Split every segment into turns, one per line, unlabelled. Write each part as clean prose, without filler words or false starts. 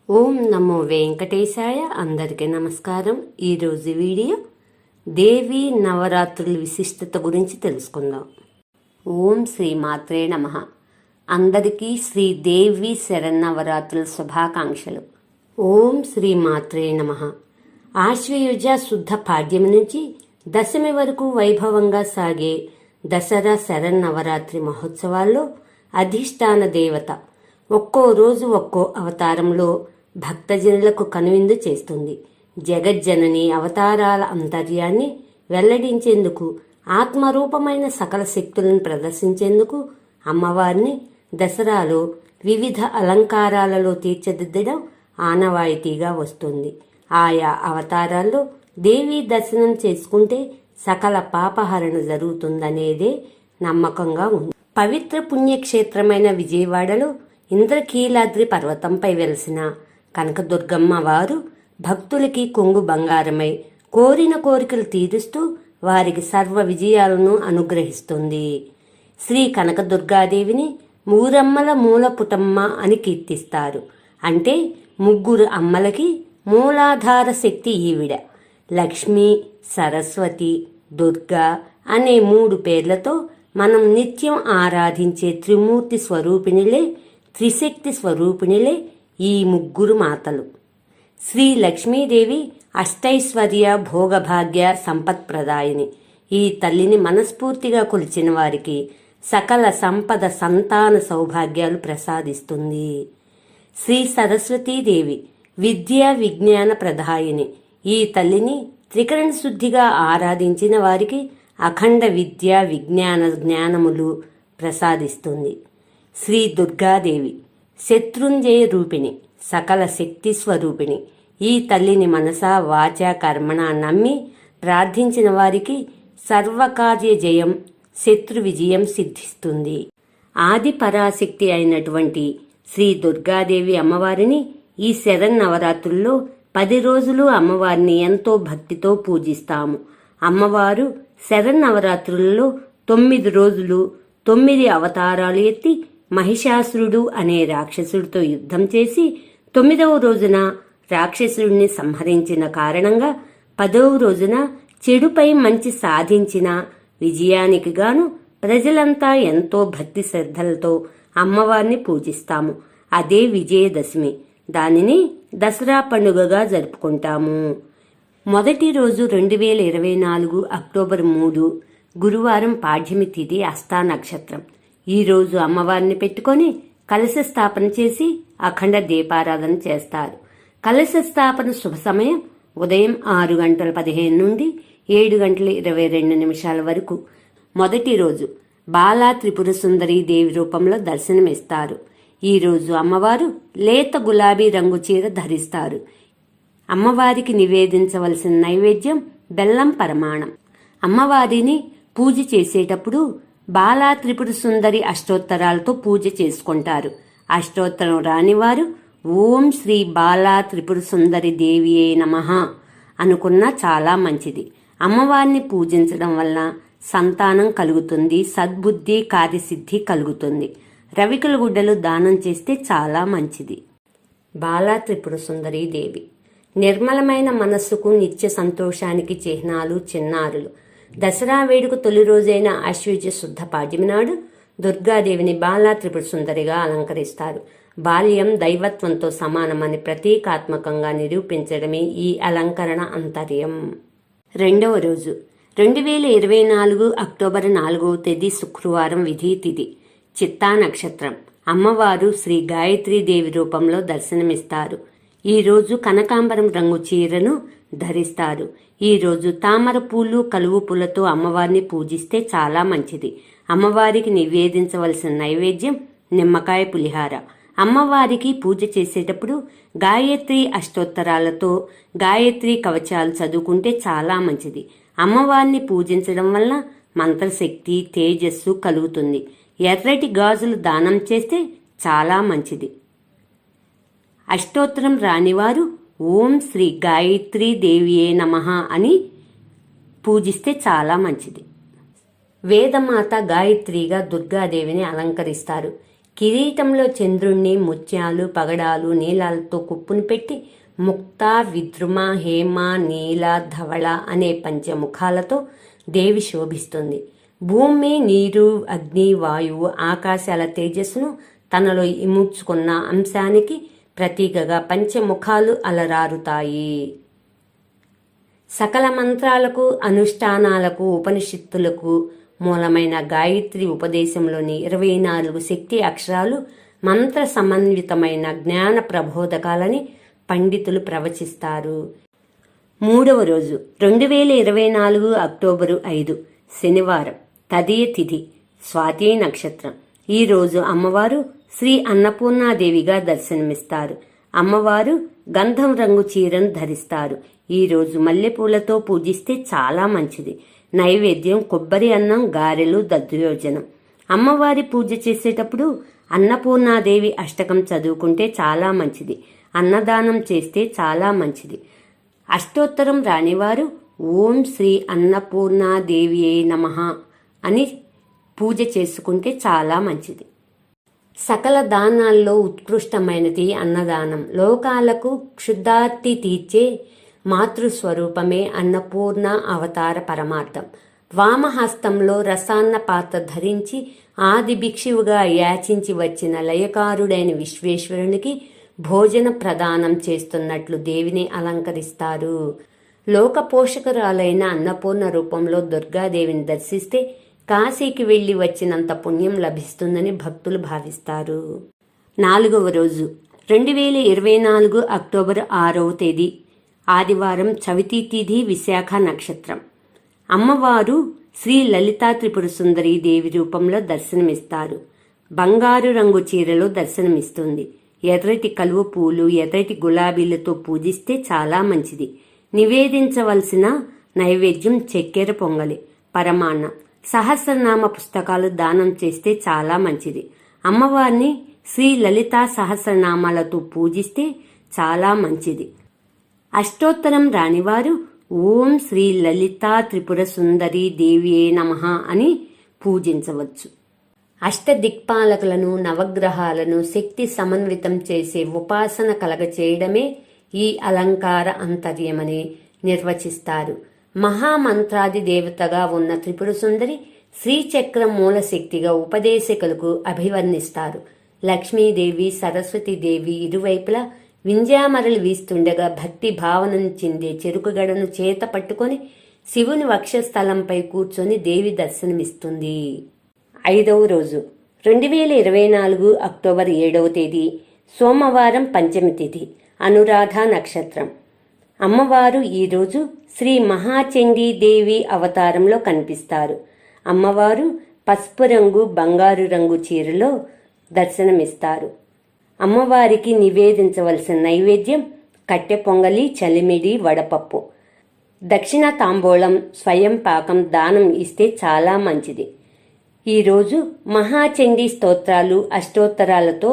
ఓం నమో వెంకటేశాయ. అందరికీ నమస్కారం. ఈరోజు వీడియో దేవి నవరాత్రుల విశిష్టత గురించి తెలుసుకుందాం. ఓం శ్రీ మాత్రే నమః. అందరికీ శ్రీదేవి శరన్నవరాత్రుల శుభాకాంక్షలు. ఓం శ్రీ మాత్రే నమః. ఆశ్వయుజ శుద్ధ పాడ్యమి నుంచి దశమి వరకు వైభవంగా సాగే దసరా శరన్నవరాత్రి మహోత్సవాల్లో అధిష్టాన దేవత ఒక్కో రోజు ఒక్కో అవతారంలో భక్తజనులకు కనువిందు చేస్తుంది. జగజ్జనని అవతారాల అంతర్యాన్ని వెల్లడించేందుకు, ఆత్మరూపమైన సకల శక్తులను ప్రదర్శించేందుకు అమ్మవారిని దసరాలో వివిధ అలంకారాలలో తీర్చిదిద్దడం ఆనవాయితీగా వస్తుంది. ఆయా అవతారాల్లో దేవీ దర్శనం చేసుకుంటే సకల పాపహరణ జరుగుతుందనేదే నమ్మకంగా ఉంది. పవిత్ర పుణ్యక్షేత్రమైన విజయవాడలో ఇంద్రకీలాద్రి పర్వతంపై వెలిసిన కనకదుర్గమ్మ వారు భక్తులకి కొంగు బంగారమై కోరిన కోరికలు తీరుస్తూ వారికి సర్వ విజయాలను అనుగ్రహిస్తుంది. శ్రీ కనకదుర్గాదేవిని మూరమ్మల మూలపుటమ్మ అని కీర్తిస్తారు. అంటే ముగ్గురు అమ్మలకి మూలాధార శక్తి ఈవిడ. లక్ష్మి, సరస్వతి, దుర్గా అనే 3 పేర్లతో మనం నిత్యం ఆరాధించే త్రిమూర్తి స్వరూపిణిలే, త్రిశక్తి స్వరూపిణిలే ఈ ముగ్గురు మాతలు. శ్రీ లక్ష్మీదేవి అష్టైశ్వర్య భోగభాగ్య సంపత్ప్రదాయిని. ఈ తల్లిని మనస్ఫూర్తిగా కొలిచిన వారికి సకల సంపద, సంతాన సౌభాగ్యాలు ప్రసాదిస్తుంది. శ్రీ సరస్వతీదేవి విద్యా విజ్ఞాన ప్రదాయిని. ఈ తల్లిని త్రికరణ శుద్ధిగా ఆరాధించిన వారికి అఖండ విద్యా విజ్ఞాన జ్ఞానములు ప్రసాదిస్తుంది. శ్రీ దుర్గాదేవి శత్రుంజయ రూపిణి, సకల శక్తి స్వరూపిణి. ఈ తల్లిని మనసా వాచా కర్మణ నమ్మి ప్రార్థించిన వారికి సర్వకార్య జయం, శత్రు విజయం సిద్ధిస్తుంది. ఆది పరాశక్తి అయినటువంటి శ్రీ దుర్గాదేవి అమ్మవారిని ఈ శరన్నవరాత్రుల్లో 10 రోజులు అమ్మవారిని ఎంతో భక్తితో పూజిస్తాము. అమ్మవారు శరన్నవరాత్రులలో 9 రోజులు 9 అవతారాలు ఎత్తి మహిషాసురుడు అనే రాక్షసుడితో యుద్ధం చేసి 9వ రోజున రాక్షసుడిని సంహరించిన కారణంగా 10వ రోజున చెడుపై మంచి సాధించిన విజయానికి గాను ప్రజలంతా ఎంతో భక్తి శ్రద్ధలతో అమ్మవారిని పూజిస్తాము. అదే విజయదశమి. దానిని దసరా పండుగగా జరుపుకుంటాము. మొదటి రోజు 2024 అక్టోబర్ 3 గురువారం పాడ్యమి తిథి హస్తా నక్షత్రం. ఈ రోజు అమ్మవారిని పెట్టుకొని కలశ స్థాపన చేసి అఖండ దీపారాధన చేస్తారు. కలశ స్థాపన శుభ సమయం ఉదయం 6:15 నుండి 7:22 వరకు. మొదటి రోజు బాలా త్రిపుర సుందరి దేవి రూపంలో దర్శనమిస్తారు. ఈ రోజు అమ్మవారు లేత గులాబీ రంగు చీర ధరిస్తారు. అమ్మవారికి నివేదించవలసిన నైవేద్యం బెల్లం పరమాణం. అమ్మవారిని పూజ చేసేటప్పుడు బాలా త్రిపుర సుందరి అష్టోత్తరాలతో పూజ చేసుకుంటారు. అష్టోత్తరం రానివారు ఓం శ్రీ బాలా త్రిపుర సుందరి దేవియే నమః అనుకున్నా చాలా మంచిది. అమ్మవారిని పూజించడం వల్ల సంతానం కలుగుతుంది, సద్బుద్ధి కార్యసిద్ధి కలుగుతుంది. రవికల గుడ్డలు దానం చేస్తే చాలా మంచిది. బాలా త్రిపుర సుందరి దేవి నిర్మలమైన మనస్సుకు నిత్య సంతోషానికి చిహ్నాలు, చిన్నారులు. దసరా వేడుక తొలి రోజైన ఆశ్వయుజ శుద్ధ పాడ్యమి నాడు దుర్గాదేవిని బాలా త్రిపుర సుందరిగా అలంకరిస్తారు. బాల్యం దైవత్వంతో సమానమని ప్రతీకాత్మకంగా నిరూపించడమే ఈ అలంకరణ అంతర్యం. రెండవ రోజు 2024 అక్టోబర్ 4వ తేదీ శుక్రవారం విధి తిథి చిత్తా నక్షత్రం. అమ్మవారు శ్రీ గాయత్రీదేవి రూపంలో దర్శనమిస్తారు. ఈ రోజు కనకాంబరం రంగు చీరను ధరిస్తారు. ఈ రోజు తామర పూలు, కలువు పూలతో అమ్మవారిని పూజిస్తే చాలా మంచిది. అమ్మవారికి నివేదించవలసిన నైవేద్యం నిమ్మకాయ పులిహార. అమ్మవారికి పూజ చేసేటప్పుడు గాయత్రి అష్టోత్తరాలతో గాయత్రి కవచాలు చదువుకుంటే చాలా మంచిది. అమ్మవారిని పూజించడం వల్ల మంత్రశక్తి, తేజస్సు కలుగుతుంది. ఎర్రటి గాజులు దానం చేస్తే చాలా మంచిది. అష్టోత్తరం రానివారు ఓం శ్రీ గాయత్రీ దేవియే నమః అని పూజిస్తే చాలా మంచిది. వేదమాత గాయత్రిగా దుర్గాదేవిని అలంకరిస్తారు. కిరీటంలో చంద్రుణ్ణి ముత్యాలు పగడాలు నీలాలతో కుప్పును పెట్టి ముక్త విద్రుమ హేమ నీల ధవళ అనే పంచముఖాలతో దేవి శోభిస్తుంది. భూమి నీరు అగ్ని వాయువు ఆకాశాల తేజస్సును తనలో ఇముడ్చుకున్న అంశానికి ప్రతీకగా పంచముఖాలు అలరారుతాయి. సకల మంత్రాలకు అనుష్ఠానాలకు ఉపనిషత్తులకు మూలమైన గాయత్రి ఉపదేశంలోని 24 శక్తి అక్షరాలు మంత్ర సమన్వితమైన జ్ఞాన ప్రబోధకాలని పండితులు ప్రవచిస్తారు. 3వ రోజు 2024 అక్టోబరు 5 శనివారం, తదియ తిథి, స్వాతి నక్షత్రం. ఈ రోజు అమ్మవారు శ్రీ అన్నపూర్ణాదేవిగా దర్శనమిస్తారు. అమ్మవారు గంధం రంగు చీరను ధరిస్తారు. ఈ రోజు మల్లెపూలతో పూజిస్తే చాలా మంచిది. నైవేద్యం కొబ్బరి అన్నం, గారెలు, దద్దోజనం. అమ్మవారి పూజ చేసేటప్పుడు అన్నపూర్ణాదేవి అష్టకం చదువుకుంటే చాలా మంచిది. అన్నదానం చేస్తే చాలా మంచిది. అష్టోత్తరం రానివారు ఓం శ్రీ అన్నపూర్ణాదేవియే నమః అని పూజ చేసుకుంటే చాలా మంచిది. సకల దానాల్లో ఉత్కృష్టమైనది అన్నదానం. లోకాలకు క్షుద్ధార్తి తీర్చే మాతృస్వరూపమే అన్నపూర్ణ అవతార పరమార్థం. వామహస్తంలో రసాన్న పాత్ర ధరించి ఆది భిక్షువుగా యాచించి వచ్చిన లయకారుడైన విశ్వేశ్వరునికి భోజన ప్రదానం చేస్తున్నట్లు దేవిని అలంకరిస్తారు. లోక పోషకురాలైన అన్నపూర్ణ రూపంలో దుర్గాదేవిని దర్శిస్తే కాశీకి వెళ్లి వచ్చినంత పుణ్యం లభిస్తుందని భక్తులు భావిస్తారు. 4వ రోజు 2024 అక్టోబర్ 6వ తేదీ ఆదివారం, చవితి తిథి, విశాఖ నక్షత్రం. అమ్మవారు శ్రీ లలితా త్రిపుర సుందరి దేవి రూపంలో దర్శనమిస్తారు. బంగారు రంగు చీరలో దర్శనమిస్తుంది. ఎర్రటి కలువ పూలు, ఎర్రటి గులాబీలతో పూజిస్తే చాలా మంచిది. నివేదించవలసిన నైవేద్యం చక్కెర పొంగలి, పరమాన్నం. సహస్రనామ పుస్తకాలు దానం చేస్తే చాలా మంచిది. అమ్మవారిని శ్రీ లలితా సహస్రనామాలతో పూజిస్తే చాలా మంచిది. అష్టోత్తరం రానివారు ఓం శ్రీ లలితా త్రిపుర సుందరి దేవియే నమః అని పూజించవచ్చు. అష్టదిక్పాలకులను, నవగ్రహాలను శక్తి సమన్వితం చేసే ఉపాసన కలగచేయడమే ఈ అలంకార అంతర్యమని నిర్వచిస్తారు. మహామంత్రాది దేవతగా ఉన్న త్రిపుర సుందరి శ్రీచక్రం మూల శక్తిగా ఉపదేశకులకు అభివర్ణిస్తారు. లక్ష్మీదేవి, సరస్వతీదేవి ఇరువైపులా వింజామరలు వీస్తుండగా భక్తి భావనను చెందే చెరుకుగడను చేత పట్టుకొని శివుని వక్షస్థలంపై కూర్చొని దేవి దర్శనమిస్తుంది. 5వ రోజు 2024 అక్టోబర్ 7వ తేదీ సోమవారం, పంచమి తిథి, అనురాధ నక్షత్రం. అమ్మవారు ఈరోజు శ్రీ మహాచండీ దేవి అవతారంలో కనిపిస్తారు. అమ్మవారు పసుపు రంగు, బంగారు రంగు చీరలో దర్శనమిస్తారు. అమ్మవారికి నివేదించవలసిన నైవేద్యం కట్టె పొంగలి, చలిమిడి, వడపప్పు. దక్షిణ తాంబూలం, స్వయం పాకం దానం ఇస్తే చాలా మంచిది. ఈరోజు మహాచండీ స్తోత్రాలు, అష్టోత్తరాలతో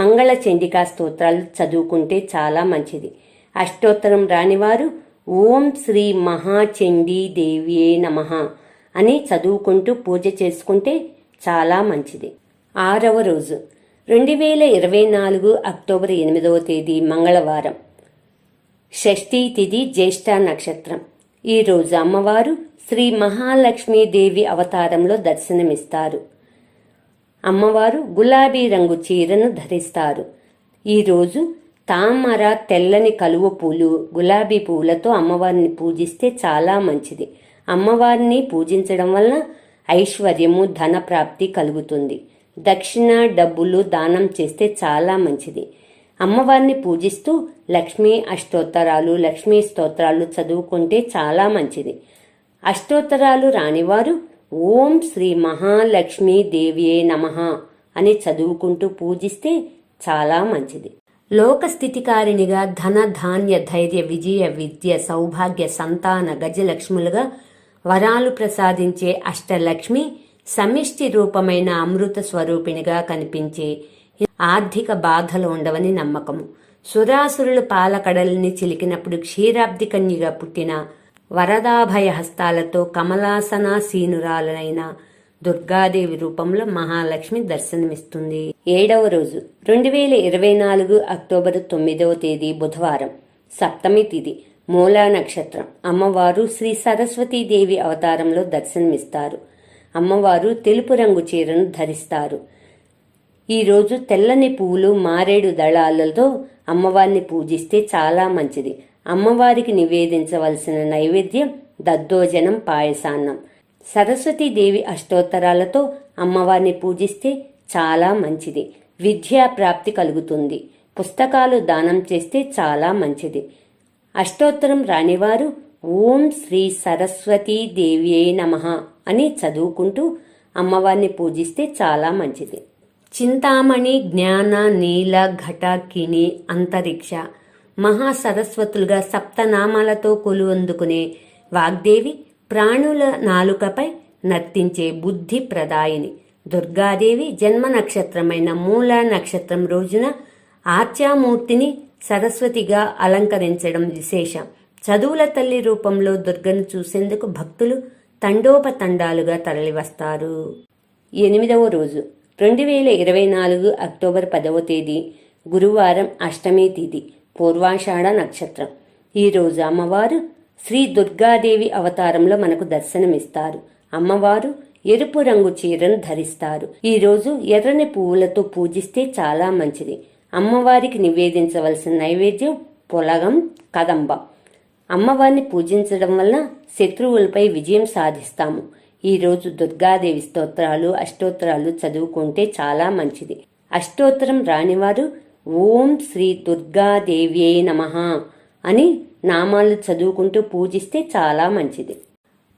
మంగళ చండికా స్తోత్రాలు చదువుకుంటే చాలా మంచిది. అష్టోత్తరం రానివారు ఓం శ్రీ మహాచండీ దేవియే నమః అని చదువుకుంటూ పూజ చేసుకుంటే చాలా మంచిది. 6వ రోజు 2024 అక్టోబర్ 8వ తేదీ మంగళవారం, షష్ఠీ తిథి, జ్యేష్ఠ నక్షత్రం. ఈరోజు అమ్మవారు శ్రీ మహాలక్ష్మీదేవి అవతారంలో దర్శనమిస్తారు. అమ్మవారు గులాబీ రంగు చీరను ధరిస్తారు. ఈరోజు తామర, తెల్లని కలువ పూలు, గులాబీ పూలతో అమ్మవారిని పూజిస్తే చాలా మంచిది. అమ్మవారిని పూజించడం వలన ఐశ్వర్యము, ధన ప్రాప్తి కలుగుతుంది. దక్షిణ, డబ్బులు దానం చేస్తే చాలా మంచిది. అమ్మవారిని పూజిస్తూ లక్ష్మీ అష్టోత్తరాలు, లక్ష్మీ స్తోత్రాలు చదువుకుంటే చాలా మంచిది. అష్టోత్తరాలు రానివారు ఓం శ్రీ మహాలక్ష్మీ దేవియే నమః అని చదువుకుంటూ పూజిస్తే చాలా మంచిది. లోకస్థితికారిణిగా ధన, ధాన్య, ధైర్య, విజయ, విద్య, సౌభాగ్య, సంతాన, గజలక్ష్ములుగా వరాలు ప్రసాదించే అష్టలక్ష్మి సమిష్టి రూపమైన అమృత స్వరూపిణిగా కనిపించే ఆర్థిక బాధలు ఉండవని నమ్మకము. సురాసురుల పాలకడల్ని చిలికినప్పుడు క్షీరాబ్ది కన్యగా పుట్టిన వరదాభయ హస్తాలతో కమలాసనాసీనురాలైన దుర్గాదేవి రూపంలో మహాలక్ష్మి దర్శనమిస్తుంది. 7వ రోజు 2024 అక్టోబర్ 9వ తేదీ బుధవారం, సప్తమి తిథి, మూలా నక్షత్రం. అమ్మవారు శ్రీ సరస్వతీదేవి అవతారంలో దర్శనమిస్తారు. అమ్మవారు తెలుపు రంగు చీరను ధరిస్తారు. ఈరోజు తెల్లని పువ్వులు, మారేడు దళాలతో అమ్మవారిని పూజిస్తే చాలా మంచిది. అమ్మవారికి నివేదించవలసిన నైవేద్యం దద్దోజనం, పాయసాన్నం. సరస్వతీదేవి అష్టోత్తరాలతో అమ్మవారిని పూజిస్తే చాలా మంచిది. విద్యా ప్రాప్తి కలుగుతుంది. పుస్తకాలు దానం చేస్తే చాలా మంచిది. అష్టోత్తరం రానివారు ఓం శ్రీ సరస్వతీదేవ్యై నమః అని చదువుకుంటూ అమ్మవారిని పూజిస్తే చాలా మంచిది. చింతామణి, జ్ఞాన, నీల, ఘట, కిని, అంతరిక్ష మహాసరస్వతులుగా సప్తనామాలతో కొలువందుకునే వాగ్దేవి ప్రాణుల నాలుకపై నర్తించే బుద్ధి ప్రదాయిని. దుర్గాదేవి జన్మ నక్షత్రమైన మూలా నక్షత్రం రోజున ఆర్చామూర్తిని సరస్వతిగా అలంకరించడం విశేషం. చదువుల తల్లి రూపంలో దుర్గను చూసేందుకు భక్తులు తండోపతండాలుగా తరలివస్తారు. 8వ రోజు 2024 అక్టోబర్ 10వ తేదీ గురువారం, అష్టమి తిథి, పూర్వాషాఢ నక్షత్రం. ఈరోజు అమ్మవారు శ్రీ దుర్గాదేవి అవతారంలో మనకు దర్శనమిస్తారు. అమ్మవారు ఎరుపు రంగు చీరను ధరిస్తారు. ఈరోజు ఎర్రని పువ్వులతో పూజిస్తే చాలా మంచిది. అమ్మవారికి నివేదించవలసిన నైవేద్యం పొలగం, కదంబ. అమ్మవారిని పూజించడం వలన శత్రువులపై విజయం సాధిస్తాము. ఈరోజు దుర్గాదేవి స్తోత్రాలు, అష్టోత్తరాలు చదువుకుంటే చాలా మంచిది. అష్టోత్తరం రానివారు ఓం శ్రీ దుర్గాదేవ్యై నమః అని నామాలు చదువుకుంటూ పూజిస్తే చాలా మంచిది.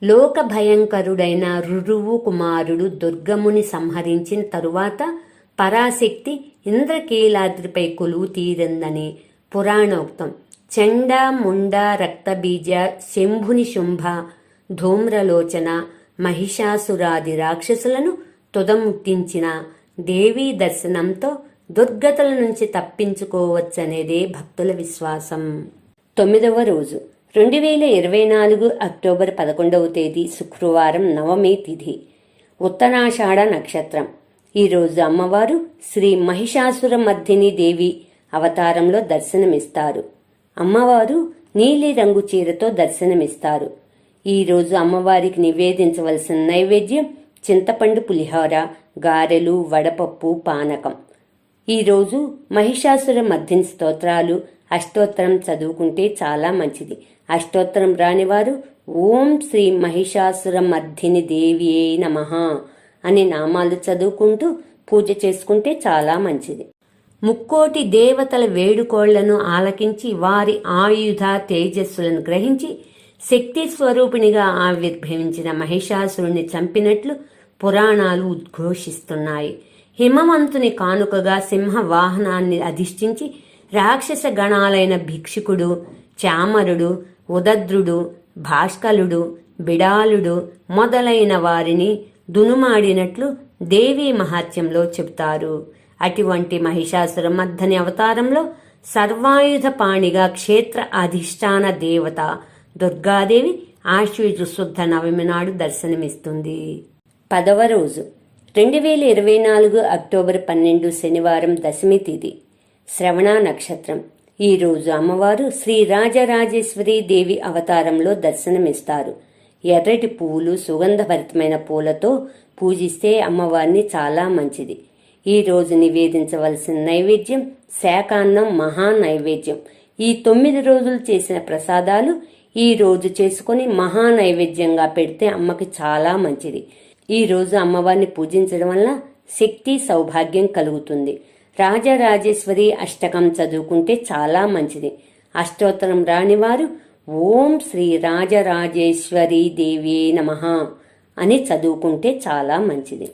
లోక భయంకరుడైన రురువు కుమారుడు దుర్గముని సంహరించిన తరువాత పరాశక్తి ఇంద్రకీలాద్రిపై కొలువు తీరిందని పురాణోక్తం. చండ, ముండ, రక్తబీజ, శంభుని శుంభ, ధూమ్రలోచన, మహిషాసురాది రాక్షసులను తుదముట్టించిన దేవీ దర్శనంతో దుర్గతుల నుంచి తప్పించుకోవచ్చనేదే భక్తుల విశ్వాసం. 9వ రోజు 2024 అక్టోబర్ 11వ తేదీ శుక్రవారం, నవమి తిథి, ఉత్తరాషాఢ నక్షత్రం. ఈరోజు అమ్మవారు శ్రీ మహిషాసుర మర్దిని దేవి అవతారంలో దర్శనమిస్తారు. అమ్మవారు నీలి రంగు చీరతో దర్శనమిస్తారు. ఈరోజు అమ్మవారికి నివేదించవలసిన నైవేద్యం చింతపండు పులిహోర, గారెలు, వడపప్పు, పానకం. ఈరోజు మహిషాసుర మర్దిని స్తోత్రాలు, అష్టోత్తరం చదువుకుంటే చాలా మంచిది. అష్టోత్తరం రానివారు ఓం శ్రీ మహిషాసుర మర్దిని దేవియే నమః అని నామాలు చదువుకుంటూ పూజ చేసుకుంటే చాలా మంచిది. ముక్కోటి దేవతల వేడుకోళ్లను ఆలకించి వారి ఆయుధ తేజస్సులను గ్రహించి శక్తి స్వరూపిణిగా ఆవిర్భవించిన మహిషాసురుణ్ణి చంపినట్లు పురాణాలు ఉద్ఘోషిస్తున్నాయి. హిమవంతుని కానుకగా సింహ వాహనాన్ని అధిష్ఠించి రాక్షస గణాలైన భిక్షుకుడు, చామరుడు, ఉదద్రుడు, భాష్కలుడు, బిడాలుడు మొదలైన వారిని దునుమాడినట్లు దేవీ మహాత్మ్యంలో చెబుతారు. అటువంటి మహిషాసుర మర్దిని అవతారంలో సర్వాయుధ పాణిగా క్షేత్ర అధిష్టాన దేవత దుర్గాదేవి ఆశ్వయుజ శుద్ధ నవమి నాడు దర్శనమిస్తుంది. 10వ రోజు 2024 అక్టోబర్ 12 శనివారం, దశమి తిథి, శ్రవణ నక్షత్రం. ఈరోజు అమ్మవారు శ్రీ రాజరాజేశ్వరి దేవి అవతారంలో దర్శనమిస్తారు. ఎర్రటి పువ్వులు, సుగంధభరితమైన పూలతో పూజిస్తే అమ్మవారిని చాలా మంచిది. ఈ రోజు నివేదించవలసిన నైవేద్యం శాకాన్నం, మహా నైవేద్యం. ఈ 9 రోజులు చేసిన ప్రసాదాలు ఈ రోజు చేసుకుని మహా నైవేద్యంగా పెడితే అమ్మకి చాలా మంచిది. ఈ రోజు అమ్మవారిని పూజించడం వల్ల శక్తి, సౌభాగ్యం కలుగుతుంది. రాజరాజేశ్వరి అష్టకం చదువుకుంటే చాలా మంచిది. అష్టోత్తరం రానివారు ఓం శ్రీ రాజరాజేశ్వరి దేవ్యే నమః అని చదువుకుంటే చాలా మంచిది.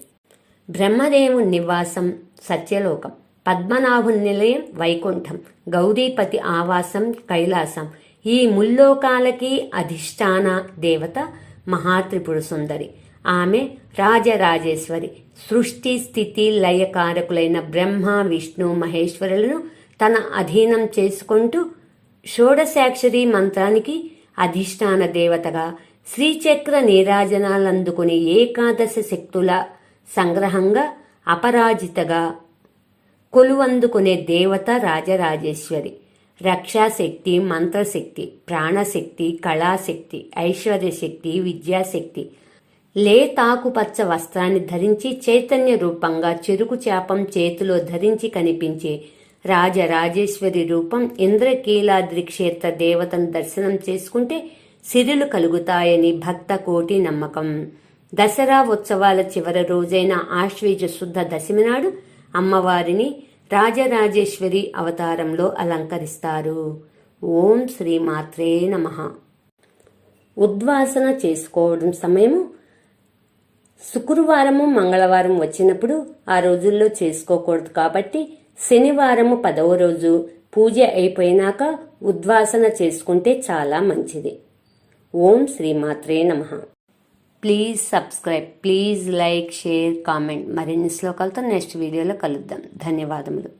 బ్రహ్మదేవుని నివాసం సత్యలోకం, పద్మనాభుని నిలయం వైకుంఠం, గౌరీపతి ఆవాసం కైలాసం. ఈ ముల్లోకాలకి అధిష్టాన దేవత మహాత్రిపుర సుందరి. ఆమె రాజరాజేశ్వరి. సృష్టి, స్థితి, లయకారకులైన బ్రహ్మ, విష్ణు, మహేశ్వరులను తన అధీనం చేసుకుంటూ షోడశాక్షరి మంత్రానికి అధిష్టాన దేవతగా శ్రీచక్ర నీరాజనాలందుకుని ఏకాదశ శక్తుల సంగ్రహంగా అపరాజితగా కొలువందుకునే దేవత రాజరాజేశ్వరి. రక్షాశక్తి, మంత్రశక్తి, ప్రాణశక్తి, కళాశక్తి, ఐశ్వర్యశక్తి, విద్యాశక్తి. లేతాకుపచ్చ వస్త్రాన్ని ధరించి చైతన్య రూపంగా చెరుకు చాపం చేతిలో ధరించి కనిపించే రాజరాజేశ్వరి రూపం. ఇంద్రకీలాద్రి క్షేత్ర దేవతను దర్శనం చేసుకుంటే సిరులు కలుగుతాయని భక్త కోటి నమ్మకం. దసరా ఉత్సవాల చివరి రోజైన ఆశ్వీజ శుద్ధ దశమి నాడు అమ్మవారిని రాజరాజేశ్వరి అవతారంలో అలంకరిస్తారు. ఓం శ్రీమాత్రే నమః. ఉద్వాసన చేసుకోవడం సమయము శుక్రవారము, మంగళవారం వచ్చినప్పుడు ఆ రోజుల్లో చేసుకోకూడదు కాబట్టి శనివారము 10వ రోజు పూజ అయిపోయినాక ఉద్వాసన చేసుకుంటే చాలా మంచిది. ఓం శ్రీమాత్రే నమః. Please subscribe, please like, share, comment. మరిన్ని శ్లోకాలతో నెక్స్ట్ వీడియోలో కలుద్దాం. ధన్యవాదములు.